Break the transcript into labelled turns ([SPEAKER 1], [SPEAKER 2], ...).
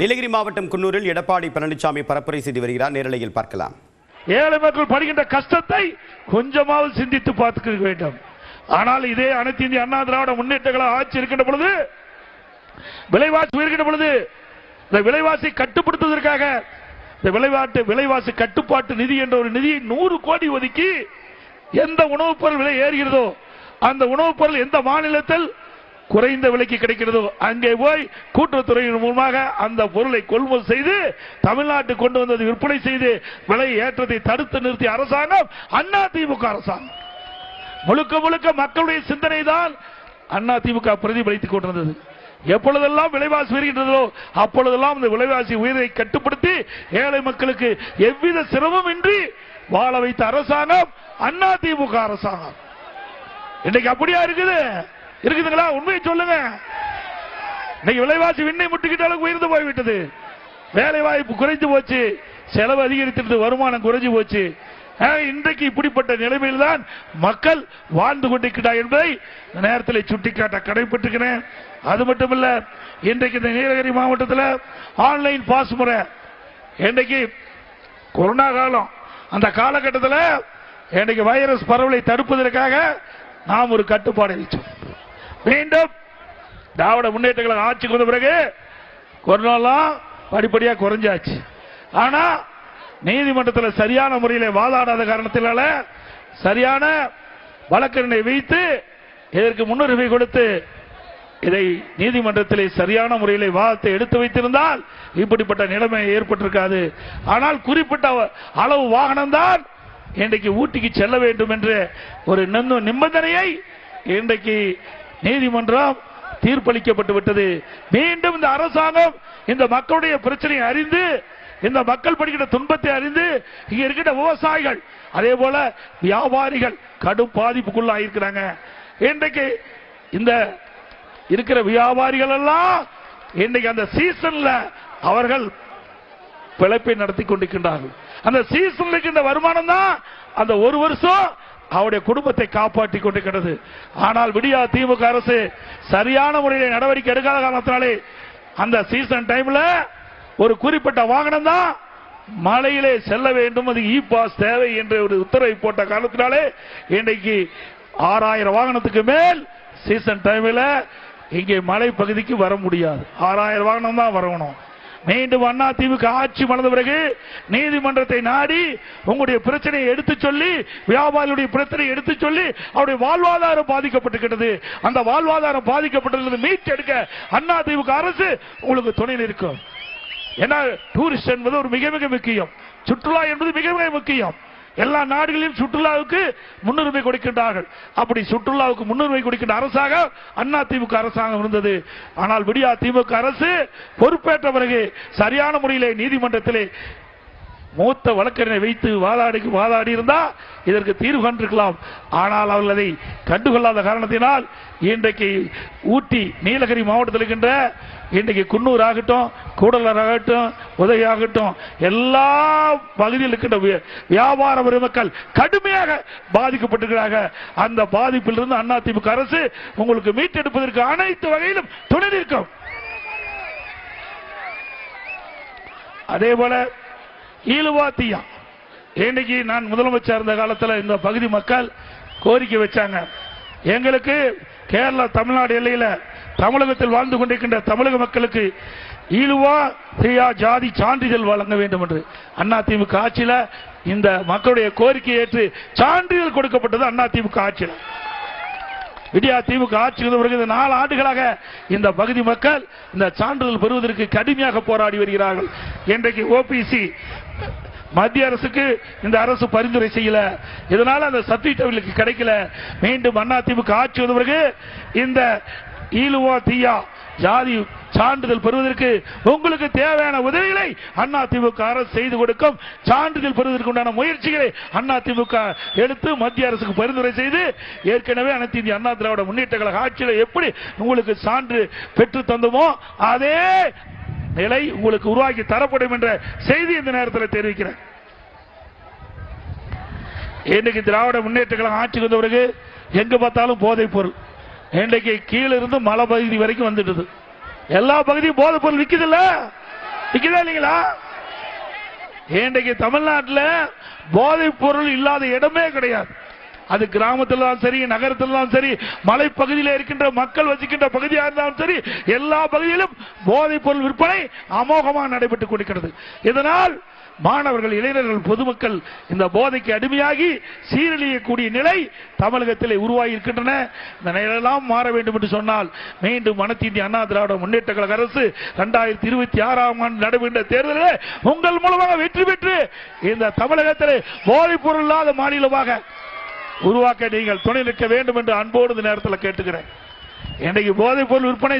[SPEAKER 1] நீலகிரி மாவட்டம் குன்னூரில் எடப்பாடி பழனிசாமி பரப்புரை செய்து வருகிறார். நேரலையில் பார்க்கலாம்.
[SPEAKER 2] ஏழை மக்கள் படுகின்ற கஷ்டத்தை கொஞ்சமாவது சிந்தித்து பார்த்துக்க வேண்டும். ஆனால் இதே அனைத்து இந்திய அண்ணா திராவிட முன்னேற்றங்கள் ஆட்சி இருக்கின்ற பொழுது, விலைவாசி உயர்கின்ற பொழுது, இந்த விலைவாசி கட்டுப்படுத்துவதற்காக இந்த விலைவாசி கட்டுப்பாட்டு நிதி என்ற ஒரு நிதியை 100 கோடி ஒதுக்கி எந்த உணவுப் பொருள் விலை ஏறுகிறதோ அந்த உணவுப் பொருள் எந்த மாநிலத்தில் குறைந்த விலைக்கு கிடைக்கிறதோ அங்கே போய் கூட்டுறவுத்துறையின் மூலமாக அந்த பொருளை கொள்முதல் செய்து தமிழ்நாட்டுக்கு கொண்டு வந்தது விற்பனை செய்து விலை ஏற்றத்தை தடுத்து நிறுத்திய அரசாங்கம் அதிமுக அரசாங்கம். முழுக்க முழுக்க மக்களுடைய சிந்தனை தான் அதிமுக பிரதிபலித்துக் கொண்டிருந்தது. எப்பொழுதெல்லாம் விலைவாசி உயர்கின்றதோ அப்பொழுதெல்லாம் இந்த விலைவாசி உயர்வை கட்டுப்படுத்தி ஏழை மக்களுக்கு எவ்வித சிரமம் இன்றி வாழ வைத்த அரசாங்கம் அதிமுக அரசாங்கம். இன்னைக்கு அப்படியா இருக்குதுங்களா? உண்மையை சொல்லுங்க. இன்னைக்கு விலைவாசி விண்ணை முட்டுக்கிட்ட அளவுக்கு உயர்ந்து போய்விட்டது. வேலை வாய்ப்பு குறைந்து போச்சு, செலவு அதிகரித்திருந்த வருமானம் குறைஞ்சு போச்சு. இன்றைக்கு இப்படிப்பட்ட நிலைமையில் தான் மக்கள் வாழ்ந்து கொண்டிருக்கிறார் என்பதை நேரத்தில் சுட்டிக்காட்ட கடைபெற்றிருக்கிறேன். அது மட்டுமல்ல, இன்றைக்கு இந்த நீலகிரி மாவட்டத்தில் ஆன்லைன் பாஸ் முறை, இன்றைக்கு கொரோனா காலம், அந்த காலகட்டத்தில் இன்றைக்கு வைரஸ் பரவலை தடுப்பதற்காக நாம் ஒரு கட்டுப்பாடு வச்சோம். மீண்டும் திராவிட முன்னேற்றங்கள் ஆட்சிக்கு வந்த பிறகு கொரோனாலாம் படிப்படியாக குறைஞ்சாச்சு. ஆனா நீதிமன்றத்தில் சரியான முறையில் வாதாடாத காரணத்தினால சரியான வழக்கறிஞரை வைத்து இதற்கு முன்னுரிமை கொடுத்து இதை நீதிமன்றத்தில் சரியான முறையில் வாதத்தை எடுத்து வைத்திருந்தால் இப்படிப்பட்ட நிலைமை ஏற்பட்டிருக்காது. ஆனால் குறிப்பிட்ட அளவு வாகனம் தான் இன்றைக்கு ஊட்டிக்கு செல்ல வேண்டும் என்ற ஒரு நிபந்தனையை இன்றைக்கு நீதிமன்றம் தீர்ப்பளிக்கப்பட்டு விட்டது. மீண்டும் இந்த அரசாங்கம் இந்த மக்களுடைய பிரச்சனையை அறிந்து, இந்த மக்கள் படுகிற துன்பத்தை அறிந்து, இங்க இருக்கிற விவசாயிகள் அதே போல வியாபாரிகள் கடும் பாதிப்புக்குள்ளாக இருக்கிறாங்க. இன்றைக்கு இந்த இருக்கிற வியாபாரிகள் எல்லாம் இன்றைக்கு அந்த சீசன்ல அவர்கள் பிழைப்பை நடத்தி கொண்டிருக்கின்றார்கள். அந்த சீசன்ல இருக்கின்ற வருமானம் தான் அந்த ஒரு வருஷம் அவருடைய குடும்பத்தை காப்பாற்றிக் கொண்டிருக்கிறது. ஆனால் விடியா திமுக அரசு சரியான முறையில் நடவடிக்கை எடுக்காத காரணத்தினாலே அந்த சீசன் டைம்ல ஒரு குறிப்பிட்ட வாகனம் தான் மலையிலே செல்ல வேண்டும், அது இ பாஸ் தேவை என்ற ஒரு உத்தரவை போட்ட காரணத்தினாலே இன்றைக்கு 6000 வாகனத்துக்கு மேல் சீசன் டைம்ல இங்கே மலை பகுதிக்கு வர முடியாது. 6000 வாகனம் தான் வரணும். மீண்டும் அதிமுக ஆட்சி மலர்ந்த பிறகு நீதிமன்றத்தை நாடி உங்களுடைய பிரச்சனையை எடுத்து சொல்லி, வியாபாரிகளுடைய பிரச்சனையை எடுத்து சொல்லி அவருடைய வாழ்வாதாரம் பாதிக்கப்பட்டிருக்கிறது. அந்த வாழ்வாதாரம் பாதிக்கப்பட்டது மீட்டெடுக்க அதிமுக அரசு உங்களுக்கு துணை நிற்கும். ஏன்னா டூரிஸ்ட் என்பது ஒரு மிக மிக முக்கியம், சுற்றுலா என்பது மிக மிக முக்கியம். எல்லா நாடுகளிலும் சுற்றுலாவுக்கு முன்னுரிமை கொடுக்கின்றார்கள். அப்படி சுற்றுலாவுக்கு முன்னுரிமை கொடுக்கின்ற அரசாங்கம் அதிமுக அரசாங்கம் இருந்தது. ஆனால் விடியா திமுக அரசு பொறுப்பேற்ற பிறகு சரியான முறையிலே நீதிமன்றத்திலே மூத்த வழக்கறிஞரை வைத்து வாதாடி இருந்தா இதற்கு தீர்வு கண்டிருக்கலாம். ஆனால் அவர்கள் அதை கண்டுகொள்ளாத காரணத்தினால் இன்றைக்கு ஊட்டி நீலகிரி மாவட்டத்தில் இருக்கின்ற இன்றைக்கு குன்னூர் ஆகட்டும், கூடலூர் ஆகட்டும், உதவி ஆகட்டும், எல்லா பகுதியில் இருக்கின்ற வியாபார பெருமக்கள் கடுமையாக பாதிக்கப்பட்டிருக்கிறார்கள். அந்த பாதிப்பிலிருந்து அதிமுக அரசு உங்களுக்கு மீட்டெடுப்பதற்கு அனைத்து வகையிலும் துணை நிற்கும். அதே போல ஈழுவாத்தியா, இன்னைக்கு நான் முதலமைச்சர் இருந்த காலத்தில் இந்த பகுதி மக்கள் கோரிக்கை வச்சாங்க, எங்களுக்கு கேரளா தமிழ்நாடு எல்லையில தமிழகத்தில் வாழ்ந்து கொண்டிருக்கின்ற தமிழக மக்களுக்கு ஈழுவா தியா ஜாதி சான்றிதழ் வழங்க வேண்டும் என்று. அதிமுக ஆட்சியில் இந்த மக்களுடைய கோரிக்கையை ஏற்று சான்றிதழ் கொடுக்கப்பட்டது அதிமுக ஆட்சியில். விடியா திமுக ஆட்சி பிறகு 4 ஆண்டுகளாக இந்த பகுதி மக்கள் இந்த சான்றிதழ் பெறுவதற்கு கடுமையாக போராடி வருகிறார்கள். இன்றைக்கு ஓபிசி மத்திய அரசுக்கு இந்த அரசு பரிந்துரை செய்யல, இதனால அந்த சர்டிபிகேட் கிடைக்கல. மீண்டும் அதிமுக ஆட்சி வந்த பிறகு இந்த ஈழுவா தீயா ஜாதி சான்றிதழ் பெறுவதற்கு உங்களுக்கு தேவையான உதவிகளை அதிமுக அரசு செய்து கொடுக்கும். சான்றிதழ் பெறுவதற்கு உண்டான முயற்சிகளை அதிமுக எடுத்து மத்திய அரசுக்கு பரிந்துரை செய்து, ஏற்கனவே அனைத்து இந்திய அண்ணா திராவிட முன்னேற்ற கழக ஆட்சியில் எப்படி உங்களுக்கு சான்று பெற்று தந்தோமோ அதே நிலை உங்களுக்கு உருவாக்கி தரப்படும் என்ற செய்தி இந்த நேரத்தில் தெரிவிக்கிறேன். இன்னைக்கு திராவிட முன்னேற்ற கழகம் ஆட்சிக்கு வந்த பிறகு எங்க பார்த்தாலும் போதைப் பொருள், இன்றைக்கு கீழிருந்து மலை பகுதி வரைக்கும் வந்துட்டு எல்லா பகுதியும் போதைப் பொருள் விற்குது இல்ல. விக்குதா இல்லைங்களா? இன்றைக்கு தமிழ்நாட்டில் போதைப் பொருள் இல்லாத இடமே கிடையாது. அது கிராமத்திலும் சரி, நகரத்திலும் சரி, மலைப்பகுதியில் இருக்கின்ற மக்கள் வசிக்கின்ற பகுதியாக இருந்தாலும் சரி, எல்லா பகுதியிலும் போதைப் பொருள் விற்பனை அமோகமாக நடைபெற்றுக் கொண்டிருக்கிறது. இதனால் மாணவர்கள், இளைஞர்கள், பொதுமக்கள் இந்த போதைக்கு அடிமையாகி சீரழியக்கூடிய நிலை தமிழகத்தில் உருவாகி இருக்கின்றன. இந்த நிலையெல்லாம் மாற வேண்டும் என்று சொன்னால் மீண்டும் அனைத்து இந்திய அண்ணா திராவிட முன்னேற்ற கழக அரசு 2026ஆம் ஆண்டு நடைபெற்ற தேர்தலில் உங்கள் மூலமாக வெற்றி பெற்று இந்த தமிழகத்தில் போதைப் பொருள் இல்லாத மாநிலமாக உருவாக்க நீங்கள் துணை நிற்க வேண்டும் என்று அன்போடு இந்த நேரத்தில் கேட்டுக்கிறேன். இன்றைக்கு போதைப் பொருள் விற்பனை